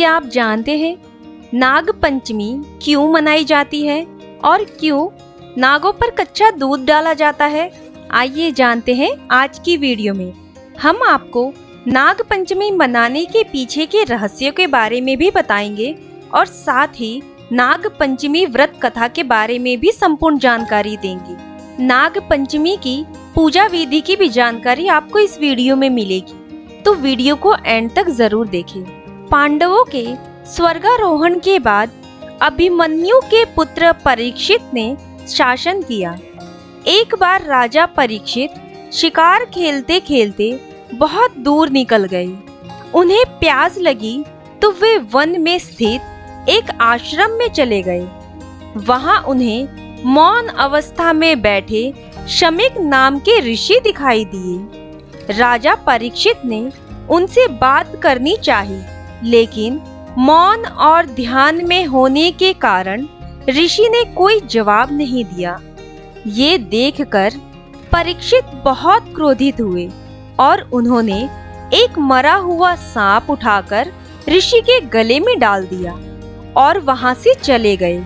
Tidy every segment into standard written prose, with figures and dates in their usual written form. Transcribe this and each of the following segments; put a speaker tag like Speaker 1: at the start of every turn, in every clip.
Speaker 1: क्या आप जानते हैं नाग पंचमी क्यों मनाई जाती है और क्यों नागों पर कच्चा दूध डाला जाता है? आइए जानते हैं आज की वीडियो में। हम आपको नाग पंचमी मनाने के पीछे के रहस्यों के बारे में भी बताएंगे और साथ ही नाग पंचमी व्रत कथा के बारे में भी संपूर्ण जानकारी देंगे। नाग पंचमी की पूजा विधि की भी जानकारी आपको इस वीडियो में मिलेगी, तो वीडियो को एंड तक जरूर देखें। पांडवों के स्वर्गारोहण के बाद अभिमन्यु के पुत्र परीक्षित ने शासन किया। एक बार राजा परीक्षित शिकार खेलते खेलते बहुत दूर निकल गए। उन्हें प्यास लगी तो वे वन में स्थित एक आश्रम में चले गए। वहां उन्हें मौन अवस्था में बैठे शमीक नाम के ऋषि दिखाई दिए। राजा परीक्षित ने उनसे बात करनी चाहिए, लेकिन मौन और ध्यान में होने के कारण ऋषि ने कोई जवाब नहीं दिया। ये देखकर परीक्षित बहुत क्रोधित हुए और उन्होंने एक मरा हुआ सांप उठाकर ऋषि के गले में डाल दिया और वहां से चले गए।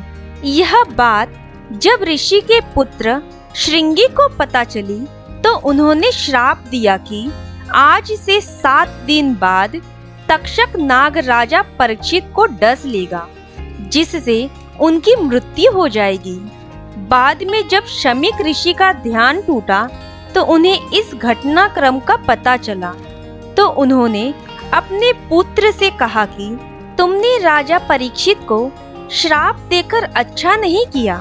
Speaker 1: यह बात जब ऋषि के पुत्र श्रृंगी को पता चली तो उन्होंने श्राप दिया कि आज से 7 दिन बाद तक्षक नाग राजा परीक्षित को डस लेगा, जिससे उनकी मृत्यु हो जाएगी। बाद में जब शमीक ऋषि का ध्यान टूटा तो उन्हें इस घटनाक्रम का पता चला, तो उन्होंने अपने पुत्र से कहा कि तुमने राजा परीक्षित को श्राप देकर अच्छा नहीं किया।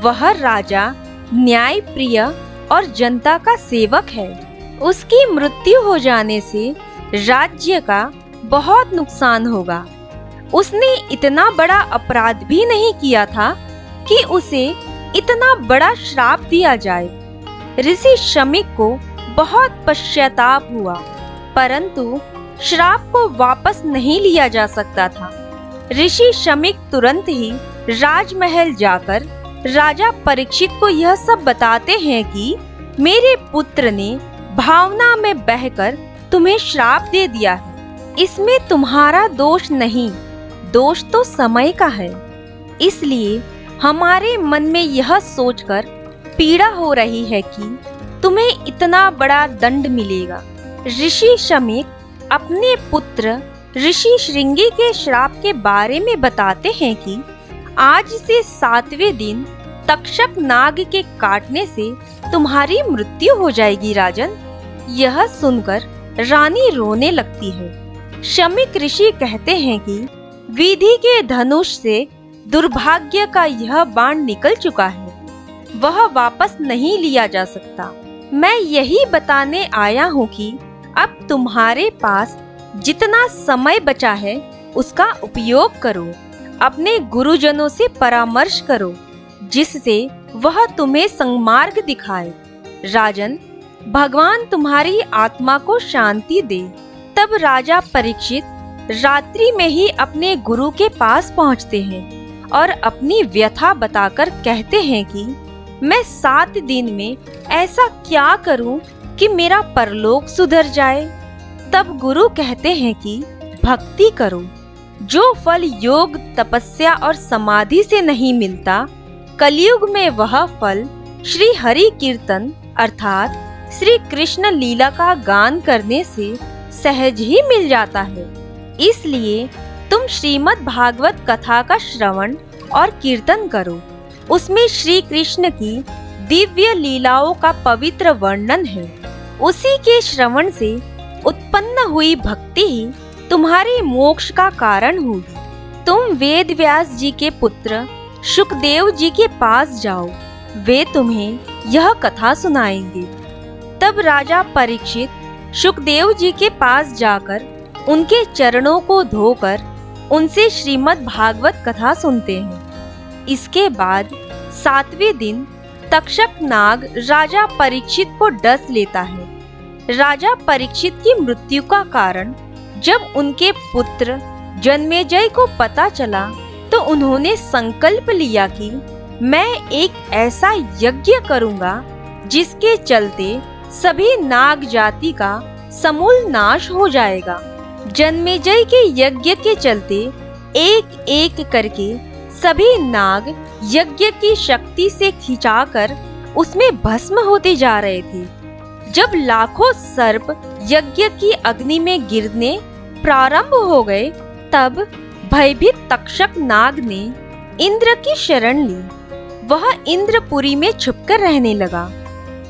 Speaker 1: वह राजा न्याय प्रिय और जनता का सेवक है। उसकी मृत्यु हो जाने से राज्य का बहुत नुकसान होगा। उसने इतना बड़ा अपराध भी नहीं किया था कि उसे इतना बड़ा श्राप दिया जाए। ऋषि शमीक को बहुत पश्चाताप हुआ, परंतु श्राप को वापस नहीं लिया जा सकता था। ऋषि शमीक तुरंत ही राजमहल जाकर राजा परीक्षित को यह सब बताते हैं कि मेरे पुत्र ने भावना में बहकर तुम्हें श्राप दे दिया है। इसमें तुम्हारा दोष नहीं, दोष तो समय का है। इसलिए हमारे मन में यह सोचकर पीड़ा हो रही है कि तुम्हें इतना बड़ा दंड मिलेगा। ऋषि शमीक अपने पुत्र ऋषि श्रृंगी के श्राप के बारे में बताते हैं कि आज से 7वें दिन तक्षक नाग के काटने से तुम्हारी मृत्यु हो जाएगी राजन। यह सुनकर रानी रोने लगती है। शमीक ऋषि कहते हैं कि विधि के धनुष से दुर्भाग्य का यह बाण निकल चुका है, वह वापस नहीं लिया जा सकता। मैं यही बताने आया हूँ कि अब तुम्हारे पास जितना समय बचा है उसका उपयोग करो। अपने गुरुजनों से परामर्श करो, जिससे वह तुम्हें सन्मार्ग दिखाए। राजन, भगवान तुम्हारी आत्मा को शांति दे। तब राजा परीक्षित रात्रि में ही अपने गुरु के पास पहुंचते हैं और अपनी व्यथा बताकर कहते हैं कि मैं 7 दिन में ऐसा क्या करूं कि मेरा परलोक सुधर जाए। तब गुरु कहते हैं कि भक्ति करो। जो फल योग, तपस्या और समाधि से नहीं मिलता, कलयुग में वह फल श्री हरि कीर्तन अर्थात श्री कृष्ण लीला का गान करने से सहज ही मिल जाता है। इसलिए तुम श्रीमद् भागवत कथा का श्रवण और कीर्तन करो। उसमें श्री कृष्ण की दिव्य लीलाओं का पवित्र वर्णन है। उसी के श्रवण से उत्पन्न हुई भक्ति ही तुम्हारे मोक्ष का कारण होगी। तुम वेद व्यास जी के पुत्र शुकदेव जी के पास जाओ, वे तुम्हें यह कथा सुनाएंगे। तब राजा परीक्षित शुकदेव जी के पास जाकर उनके चरणों को धोकर उनसे श्रीमद् भागवत कथा सुनते हैं। इसके बाद 7वें दिन तक्षक नाग राजा परीक्षित को डस लेता है। राजा परीक्षित की मृत्यु का कारण जब उनके पुत्र जन्मेजय को पता चला तो उन्होंने संकल्प लिया कि मैं एक ऐसा यज्ञ करूंगा जिसके चलते सभी नाग जाति का समूल नाश हो जाएगा। जन्मेजय के यज्ञ के चलते एक एक करके सभी नाग यज्ञ की शक्ति से खिंचाकर उसमें भस्म होते जा रहे थे। जब लाखों सर्प यज्ञ की अग्नि में गिरने प्रारंभ हो गए, तब भयभीत तक्षक नाग ने इंद्र की शरण ली। वह इंद्रपुरी में छुपकर रहने लगा।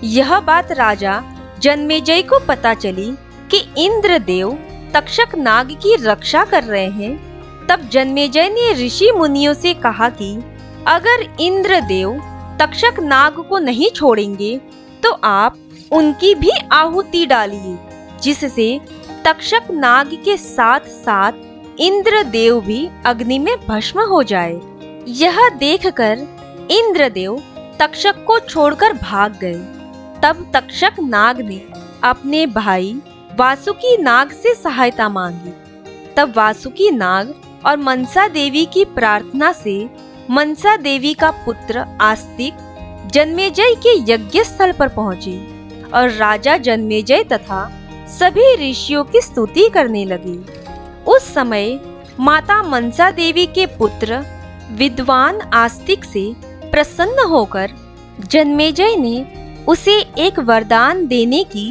Speaker 1: यह बात राजा जन्मेजय को पता चली कि इंद्रदेव तक्षक नाग की रक्षा कर रहे हैं। तब जन्मेजय ने ऋषि मुनियों से कहा कि अगर इंद्रदेव तक्षक नाग को नहीं छोड़ेंगे तो आप उनकी भी आहुति डालिए, जिससे तक्षक नाग के साथ साथ इंद्रदेव भी अग्नि में भस्म हो जाए। यह देखकर इंद्रदेव तक्षक को छोड़कर भाग गए। तब तक्षक नाग ने अपने भाई वासुकी नाग से सहायता मांगी। तब वासुकी नाग और मनसा देवी की प्रार्थना से मनसा देवी का पुत्र आस्तिक जन्मेजय के यज्ञ स्थल पर पहुंचे और राजा जन्मेजय तथा सभी ऋषियों की स्तुति करने लगे। उस समय माता मनसा देवी के पुत्र विद्वान आस्तिक से प्रसन्न होकर जन्मेजय ने उसे एक वरदान देने की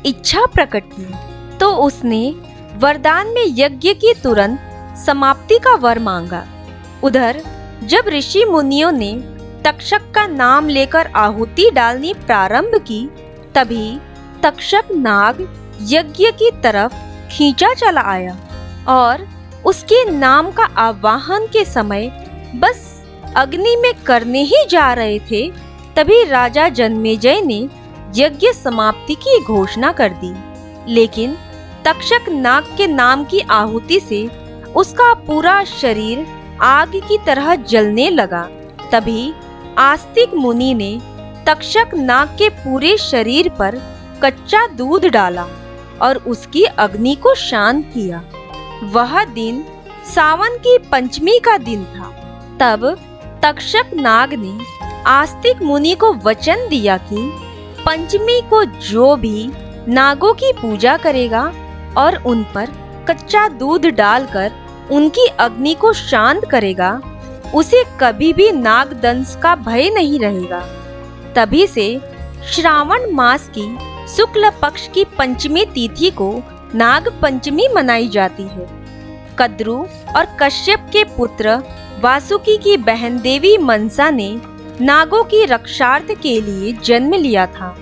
Speaker 1: इच्छा प्रकट की। तो उसने वरदान में यज्ञ की तुरंत समाप्ति का वर मांगा। उधर जब ऋषि मुनियों ने तक्षक का नाम लेकर आहुति डालनी प्रारंभ की, तभी तक्षक नाग यज्ञ की तरफ खींचा चला आया और उसके नाम का आवाहन के समय बस अग्नि में करने ही जा रहे थे, तभी राजा जन्मेजय ने यज्ञ समाप्ति की घोषणा कर दी। लेकिन तक्षक नाग के नाम की आहुति से उसका पूरा शरीर आग की तरह जलने लगा। तभी आस्तिक मुनि ने तक्षक नाग के पूरे शरीर पर कच्चा दूध डाला और उसकी अग्नि को शांत किया। वह दिन सावन की पंचमी का दिन था। तब तक्षक नाग ने आस्तिक मुनि को वचन दिया कि पंचमी को जो भी नागों की पूजा करेगा और उन पर कच्चा दूध डालकर उनकी अग्नि को शांत करेगा, उसे कभी भी नागदंश का भय नहीं रहेगा। तभी से श्रावण मास की शुक्ल पक्ष की पंचमी तिथि को नाग पंचमी मनाई जाती है। कद्रु और कश्यप के पुत्र वासुकी की बहन देवी मनसा ने नागों की रक्षार्थ के लिए जन्म लिया था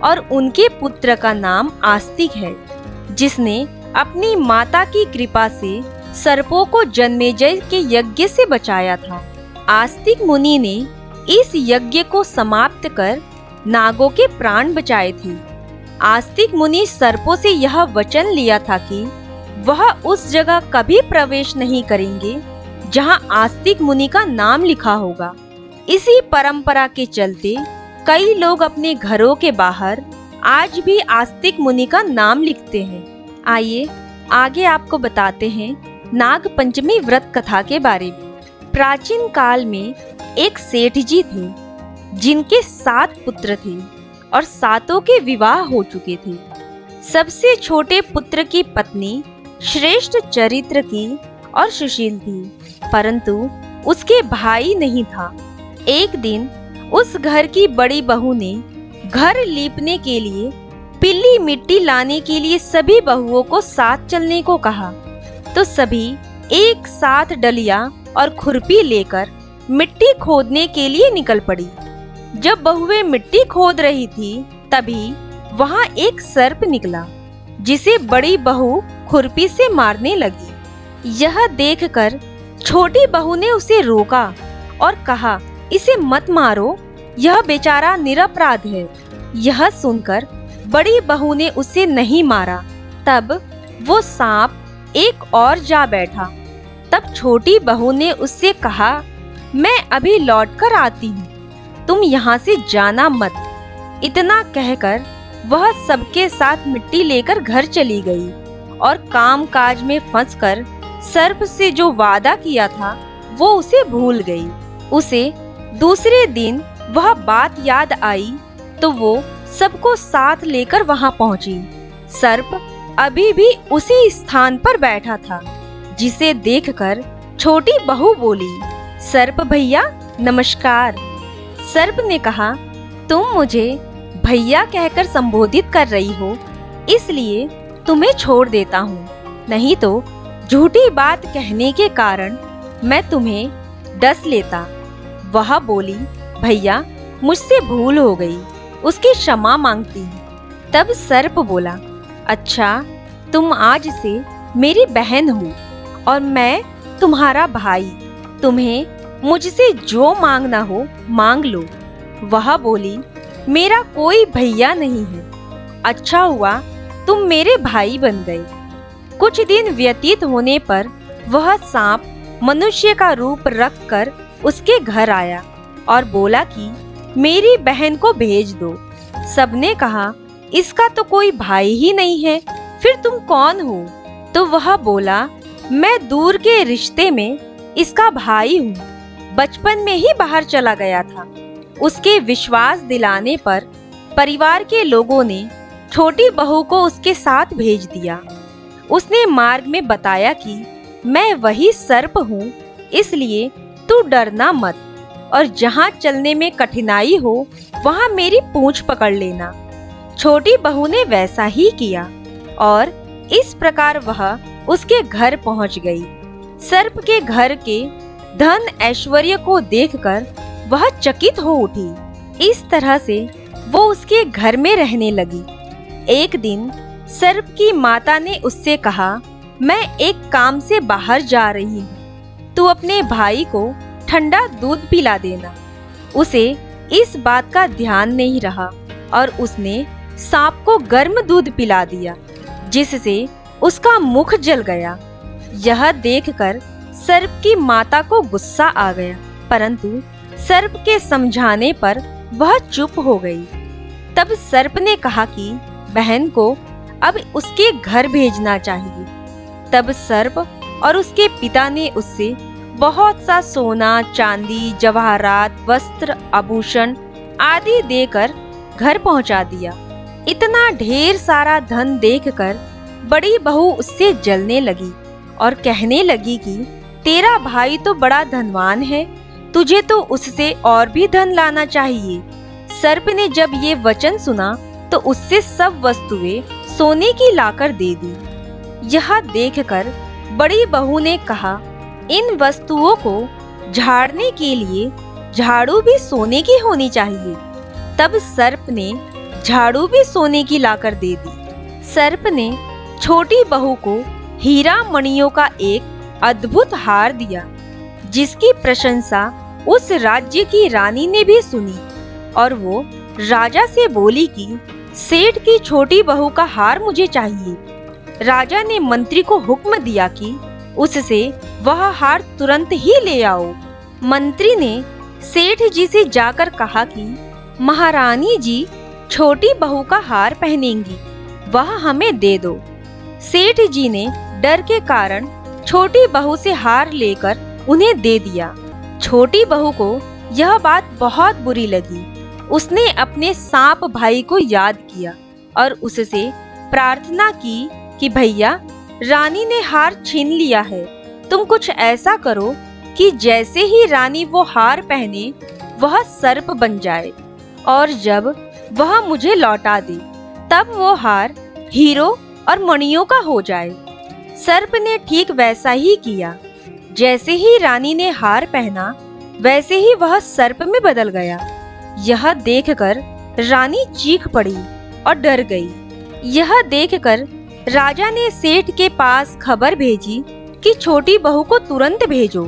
Speaker 1: और उनके पुत्र का नाम आस्तिक है, जिसने अपनी माता की कृपा से सर्पों को जन्मेजय के यज्ञ से बचाया था। आस्तिक मुनि ने इस यज्ञ को समाप्त कर नागों के प्राण बचाए थे। आस्तिक मुनि सर्पों से यह वचन लिया था कि वह उस जगह कभी प्रवेश नहीं करेंगे जहां आस्तिक मुनि का नाम लिखा होगा। इसी परंपरा के चलते कई लोग अपने घरों के बाहर आज भी आस्तिक मुनि का नाम लिखते हैं। आइए आगे आपको बताते हैं नाग पंचमी व्रत कथा के बारे में। प्राचीन काल में एक सेठ जी थे जिनके 7 पुत्र थे और 7 के विवाह हो चुके थे। सबसे छोटे पुत्र की पत्नी श्रेष्ठ चरित्र की और सुशील थी, परंतु उसके भाई नहीं था। एक दिन उस घर की बड़ी बहू ने घर लीपने के लिए पीली मिट्टी लाने के लिए सभी बहुओं को साथ चलने को कहा। तो सभी एक साथ डलिया और खुरपी लेकर मिट्टी खोदने के लिए निकल पड़ी। जब बहुएं मिट्टी खोद रही थी, तभी वहां एक सर्प निकला, जिसे बड़ी बहू खुरपी से मारने लगी। यह देखकर छोटी बहू ने उसे रोका और कहा, इसे मत मारो, यह बेचारा निरपराध है। यह सुनकर बड़ी बहू ने उसे नहीं मारा। तब वो सांप एक और जा बैठा। तब छोटी बहू ने उससे कहा, मैं अभी लौट कर आती हूँ, तुम यहाँ से जाना मत। इतना कहकर वह सबके साथ मिट्टी लेकर घर चली गई और काम काज में फंसकर सर्प से जो वादा किया था वो उसे भूल गई। उसे दूसरे दिन वह बात याद आई तो वो सबको साथ लेकर वहां पहुंची। सर्प अभी भी उसी स्थान पर बैठा था, जिसे देखकर छोटी बहू बोली, सर्प भैया नमस्कार। सर्प ने कहा, तुम मुझे भैया कहकर संबोधित कर रही हो, इसलिए तुम्हें छोड़ देता हूँ, नहीं तो झूठी बात कहने के कारण मैं तुम्हें डस लेता। वह बोली, भैया मुझसे भूल हो गई, उसकी क्षमा मांगती हूँ। तब सर्प बोला, अच्छा तुम आज से मेरी बहन हो और मैं तुम्हारा भाई, तुम्हें मुझसे जो मांगना हो मांग लो। वह बोली, मेरा कोई भैया नहीं है, अच्छा हुआ तुम मेरे भाई बन गए। कुछ दिन व्यतीत होने पर वह सांप मनुष्य का रूप रखकर उसके घर आया और बोला कि मेरी बहन को भेज दो। सबने कहा, इसका तो कोई भाई ही नहीं है, फिर तुम कौन हो? तो वह बोला, मैं दूर के रिश्ते में इसका भाई हूँ, बचपन में ही बाहर चला गया था। उसके विश्वास दिलाने पर परिवार के लोगों ने छोटी बहू को उसके साथ भेज दिया। उसने मार्ग में बताया कि मैं वही सर्प हूँ, इसलिए तू डरना मत और जहाँ चलने में कठिनाई हो वहाँ मेरी पूंछ पकड़ लेना। छोटी बहू ने वैसा ही किया और इस प्रकार वह उसके घर पहुँच गई। सर्प के घर के धन ऐश्वर्य को देखकर वह चकित हो उठी। इस तरह से वो उसके घर में रहने लगी। एक दिन सर्प की माता ने उससे कहा, मैं एक काम से बाहर जा रही हूँ, तू अपने भाई को ठंडा दूध पिला देना। उसे इस बात का ध्यान नहीं रहा और उसने सांप को गर्म दूध पिला दिया, जिससे उसका मुख जल गया। यह देखकर सर्प की माता को गुस्सा आ गया, परंतु सर्प के समझाने पर वह चुप हो गई। तब सर्प ने कहा कि बहन को अब उसके घर भेजना चाहिए। तब सर्प और उसके पिता ने उससे बहुत सा सोना, चांदी, जवाहरात, वस्त्र, आभूषण आदि देकर घर पहुंचा दिया। इतना ढेर सारा धन देखकर बड़ी बहू उससे जलने लगी और कहने लगी कि तेरा भाई तो बड़ा धनवान है, तुझे तो उससे और भी धन लाना चाहिए। सर्प ने जब ये वचन सुना तो उससे सब वस्तुएं सोने की लाकर दे दी। यह देखकर बड़ी बहू ने कहा, इन वस्तुओं को झाड़ने के लिए झाड़ू भी सोने की होनी चाहिए। तब सर्प ने झाड़ू भी सोने की लाकर दे दी। सर्प ने छोटी बहू को हीरा मणियों का एक अद्भुत हार दिया, जिसकी प्रशंसा उस राज्य की रानी ने भी सुनी और वो राजा से बोली कि सेठ की छोटी बहू का हार मुझे चाहिए। राजा ने मंत्री को हुक्म दिया कि उससे वह हार तुरंत ही ले आओ। मंत्री ने सेठ जी से जाकर कहा कि महारानी जी छोटी बहू का हार पहनेंगी, वह हमें दे दो। सेठ जी ने डर के कारण छोटी बहू से हार लेकर उन्हें दे दिया। छोटी बहू को यह बात बहुत बुरी लगी। उसने अपने सांप भाई को याद किया और उससे प्रार्थना की कि भैया, रानी ने हार छीन लिया है, तुम कुछ ऐसा करो कि जैसे ही रानी वो हार पहने वह सर्प बन जाए और जब वह मुझे लौटा दे तब वो हार हीरो और मणियों का हो जाए। सर्प ने ठीक वैसा ही किया। जैसे ही रानी ने हार पहना वैसे ही वह सर्प में बदल गया। यह देखकर रानी चीख पड़ी और डर गई। यह देखकर राजा ने सेठ के पास खबर भेजी कि छोटी बहू को तुरंत भेजो।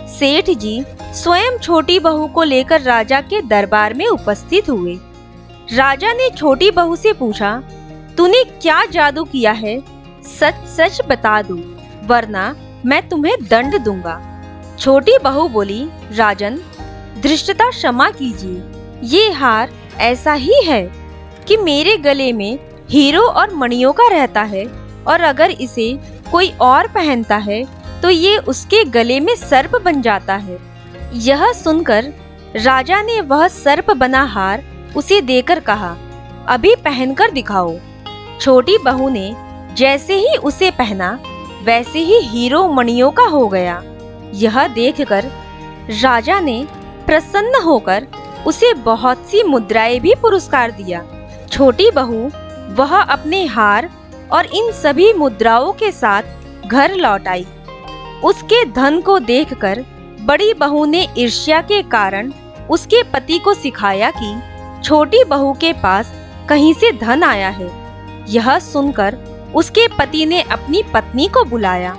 Speaker 1: सेठ जी स्वयं छोटी बहू को लेकर राजा के दरबार में उपस्थित हुए। राजा ने छोटी बहू से पूछा, तूने क्या जादू किया है? सच सच बता दो, वरना मैं तुम्हें दंड दूंगा। छोटी बहू बोली, राजन, धृष्टता क्षमा कीजिए, ये हार ऐसा ही है कि मेरे गले में हीरो और मणियों का रहता है और अगर इसे कोई और पहनता है तो ये उसके गले में सर्प बन जाता है। यह सुनकर राजा ने वह सर्प बना हार उसे देकर कहा, अभी पहनकर दिखाओ। छोटी बहू ने जैसे ही उसे पहना वैसे ही हीरो मणियों का हो गया। यह देखकर राजा ने प्रसन्न होकर उसे बहुत सी मुद्राएं भी पुरस्कार दिया। छोटी बहू वह अपने हार और इन सभी मुद्राओं के साथ घर लौट आई। उसके धन को देखकर बड़ी बहू ने ईर्ष्या के कारण उसके पति को सिखाया कि छोटी बहू के पास कहीं से धन आया है। यह सुनकर उसके पति ने अपनी पत्नी को बुलाया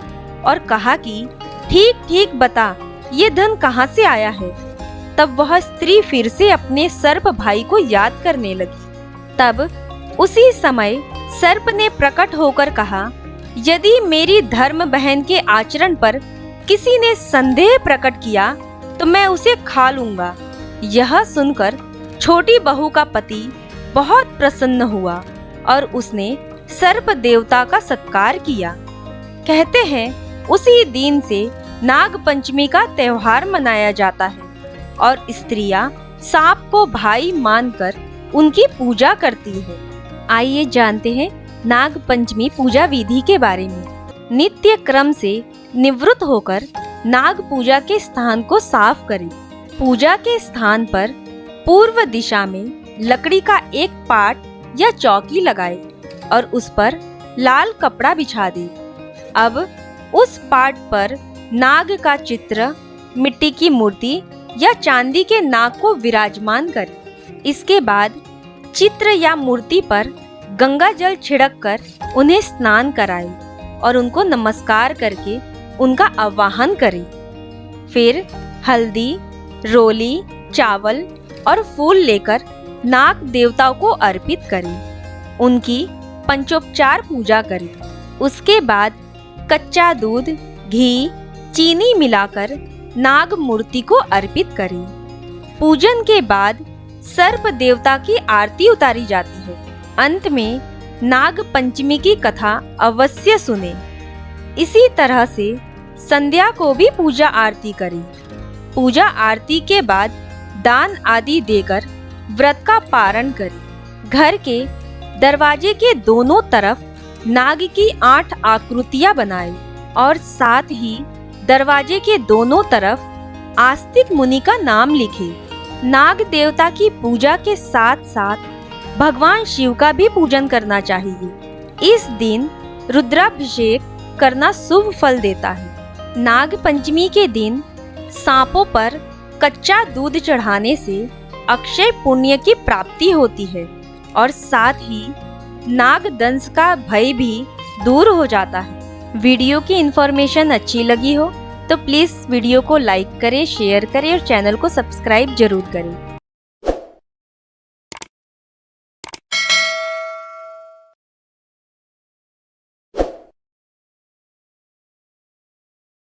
Speaker 1: और कहा कि ठीक ठीक बता, ये धन कहाँ से आया है। तब वह स्त्री फिर से अपने सर्प भाई को याद करने लगी। तब उसी समय सर्प ने प्रकट होकर कहा, यदि मेरी धर्म बहन के आचरण पर किसी ने संदेह प्रकट किया तो मैं उसे खा लूंगा। यह सुनकर छोटी बहू का पति बहुत प्रसन्न हुआ और उसने सर्प देवता का सत्कार किया। कहते हैं उसी दिन से नाग पंचमी का त्योहार मनाया जाता है और स्त्रियां सांप को भाई मानकर उनकी पूजा करती है। आइए जानते हैं नाग पंचमी पूजा विधि के बारे में। नित्य क्रम से निवृत्त होकर नाग पूजा के स्थान को साफ करें। पूजा के स्थान पर पूर्व दिशा में लकड़ी का एक पाट या चौकी लगाए और उस पर लाल कपड़ा बिछा दे। अब उस पाट पर नाग का चित्र, मिट्टी की मूर्ति या चांदी के नाग को विराजमान करें। इसके बाद चित्र या मूर्ति पर गंगा जल छिड़क कर उन्हें स्नान कराएं और उनको नमस्कार करके उनका आवाहन करें। फिर हल्दी, रोली, चावल और फूल लेकर नाग देवताओं को अर्पित करें। उनकी पंचोपचार पूजा करें। उसके बाद कच्चा दूध, घी, चीनी मिलाकर नाग मूर्ति को अर्पित करें। पूजन के बाद सर्प देवता की आरती उतारी जाती है। अंत में नाग पंचमी की कथा अवश्य सुने। इसी तरह से संध्या को भी पूजा आरती करें। पूजा आरती के बाद दान आदि देकर व्रत का पारण करें। घर के दरवाजे के दोनों तरफ नाग की 8 आकृतियां बनाएं और साथ ही दरवाजे के दोनों तरफ आस्तिक मुनि का नाम लिखें। नाग देवता की पूजा के साथ साथ भगवान शिव का भी पूजन करना चाहिए। इस दिन रुद्राभिषेक करना शुभ फल देता है। नाग पंचमी के दिन सांपों पर कच्चा दूध चढ़ाने से अक्षय पुण्य की प्राप्ति होती है और साथ ही नाग दंश का भय भी दूर हो जाता है। वीडियो की इन्फॉर्मेशन अच्छी लगी हो तो प्लीज़ वीडियो को लाइक करें, शेयर करें और चैनल को सब्सक्राइब जरूर करें।